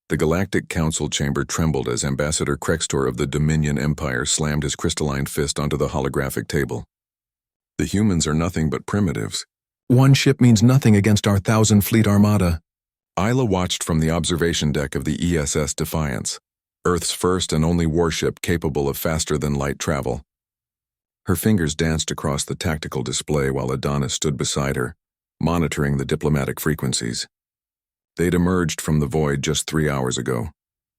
The Galactic Council chamber trembled as Ambassador Krextor of the Dominion Empire slammed his crystalline fist onto the holographic table. The humans are nothing but primitives. One ship means nothing against our 1,000-fleet armada. Isla watched from the observation deck of the ESS Defiance, Earth's first and only warship capable of faster-than-light travel. Her fingers danced across the tactical display while Adonis stood beside her, monitoring the diplomatic frequencies. They'd emerged from the void just 3 hours ago,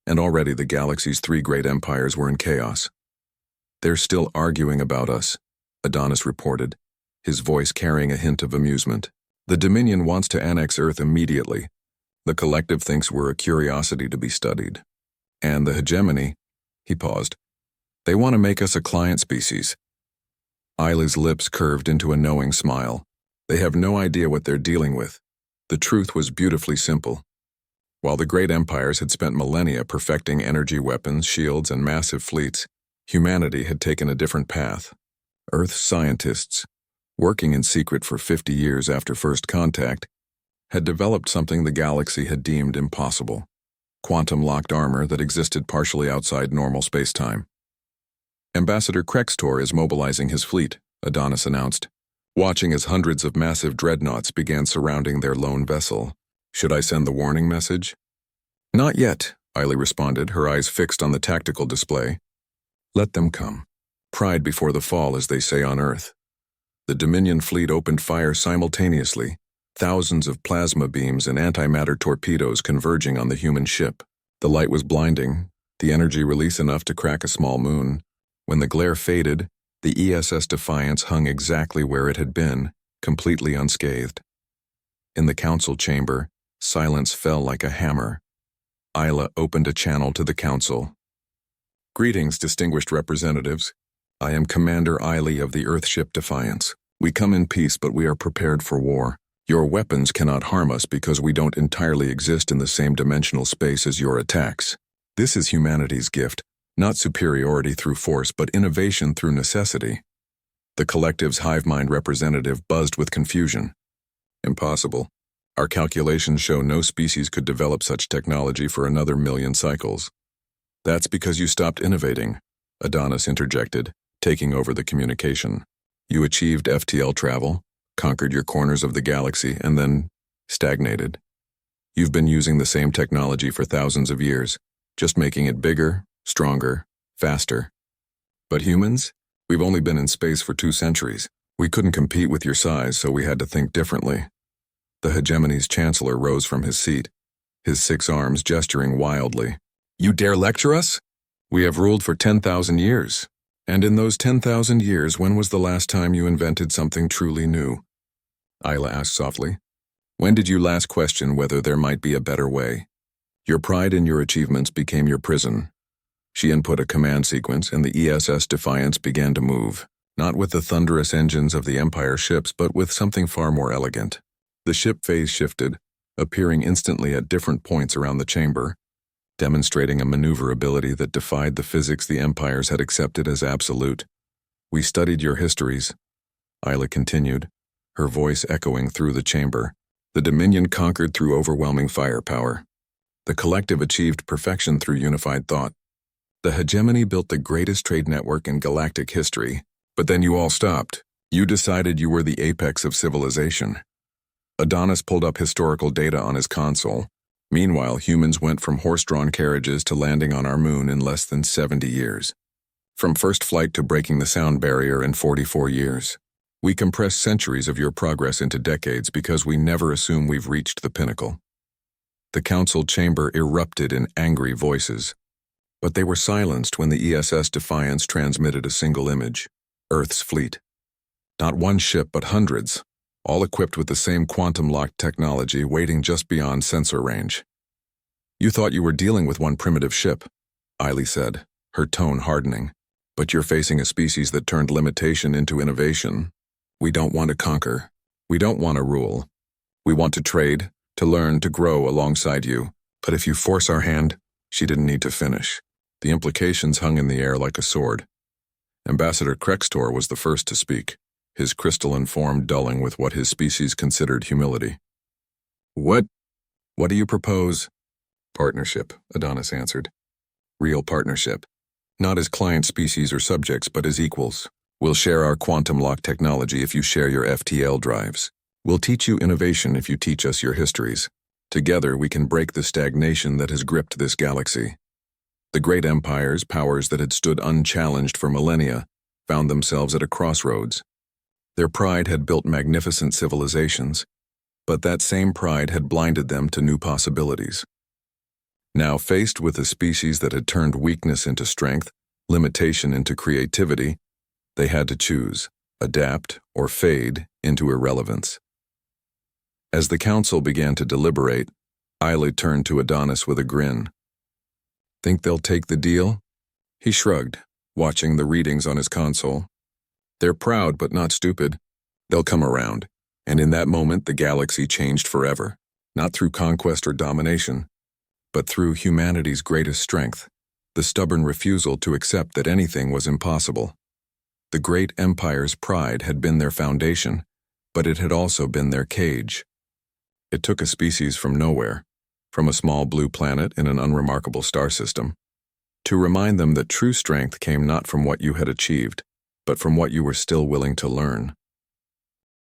and already the galaxy's 3 great empires were in chaos. "They're still arguing about us," Adonis reported, his voice carrying a hint of amusement. "The Dominion wants to annex Earth immediately. The Collective thinks we're a curiosity to be studied. And the hegemony," he paused, "they want to make us a client species." Isla's lips curved into a knowing smile. They have no idea what they're dealing with. The truth was beautifully simple. While the great empires had spent millennia perfecting energy weapons, shields, and massive fleets, humanity had taken a different path. Earth's scientists, working in secret for 50 years after first contact, had developed something the galaxy had deemed impossible: quantum-locked armor that existed partially outside normal space-time. "Ambassador Krextor is mobilizing his fleet," Adonis announced, watching as hundreds of massive dreadnoughts began surrounding their lone vessel. "Should I send the warning message?" "Not yet," Isla responded, her eyes fixed on the tactical display. "Let them come. Pride before the fall, as they say on Earth." The Dominion fleet opened fire simultaneously, thousands of plasma beams and antimatter torpedoes converging on the human ship. The light was blinding, the energy release enough to crack a small moon. When the glare faded, the ESS Defiance hung exactly where it had been, completely unscathed. In the council chamber, silence fell like a hammer. Isla opened a channel to the council. "Greetings, distinguished representatives. I am Commander Iley of the Earthship Defiance. We come in peace, but we are prepared for war. Your weapons cannot harm us because we don't entirely exist in the same dimensional space as your attacks. This is humanity's gift. Not superiority through force, but innovation through necessity." The Collective's hive mind representative buzzed with confusion. "Impossible. Our calculations show no species could develop such technology for another 1,000,000 cycles." "That's because you stopped innovating," Adonis interjected, taking over the communication. "You achieved FTL travel, conquered your corners of the galaxy, and then stagnated. You've been using the same technology for thousands of years, just making it bigger, stronger, faster. But humans? We've only been in space for 2 centuries. We couldn't compete with your size, so we had to think differently." The hegemony's chancellor rose from his seat, his 6 arms gesturing wildly. "You dare lecture us? We have ruled for 10,000 years. And in those 10,000 years, when was the last time you invented something truly new?" Isla asked softly. "When did you last question whether there might be a better way? Your pride in your achievements became your prison." She input a command sequence, and the ESS Defiance began to move, not with the thunderous engines of the Empire ships, but with something far more elegant. The ship phase shifted, appearing instantly at different points around the chamber, demonstrating a maneuverability that defied the physics the Empires had accepted as absolute. "We studied your histories," Isla continued, her voice echoing through the chamber. "The Dominion conquered through overwhelming firepower. The Collective achieved perfection through unified thought. The hegemony built the greatest trade network in galactic history, but then you all stopped. You decided you were the apex of civilization." Adonis pulled up historical data on his console. "Meanwhile, humans went from horse-drawn carriages to landing on our moon in less than 70 years. From first flight to breaking the sound barrier in 44 years. We compress centuries of your progress into decades because we never assume we've reached the pinnacle." The council chamber erupted in angry voices, but they were silenced when the ESS Defiance transmitted a single image: Earth's fleet. Not one ship, but hundreds, all equipped with the same quantum-locked technology waiting just beyond sensor range. "You thought you were dealing with one primitive ship," Iley said, her tone hardening. "But you're facing a species that turned limitation into innovation. We don't want to conquer. We don't want to rule. We want to trade, to learn, to grow alongside you. But if you force our hand..." She didn't need to finish. The implications hung in the air like a sword. Ambassador Krextor was the first to speak, his crystalline form dulling with what his species considered humility. What do you propose?" Partnership, Adonis answered. Real partnership. Not as client species or subjects, but as equals. We'll share our quantum lock technology if you share your FTL drives. We'll teach you innovation if you teach us your histories. Together, we can break the stagnation that has gripped this galaxy. The great empires, powers that had stood unchallenged for millennia, found themselves at a crossroads. Their pride had built magnificent civilizations, but that same pride had blinded them to new possibilities. Now faced with a species that had turned weakness into strength, limitation into creativity, they had to choose, adapt or fade into irrelevance. As the council began to deliberate, Isla turned to Adonis with a grin. Think they'll take the deal? He shrugged, watching the readings on his console. They're proud but not stupid. They'll come around, and in that moment the galaxy changed forever, not through conquest or domination, but through humanity's greatest strength, the stubborn refusal to accept that anything was impossible. The great empire's pride had been their foundation, but it had also been their cage. It took a species from nowhere, from a small blue planet in an unremarkable star system, to remind them that true strength came not from what you had achieved, but from what you were still willing to learn.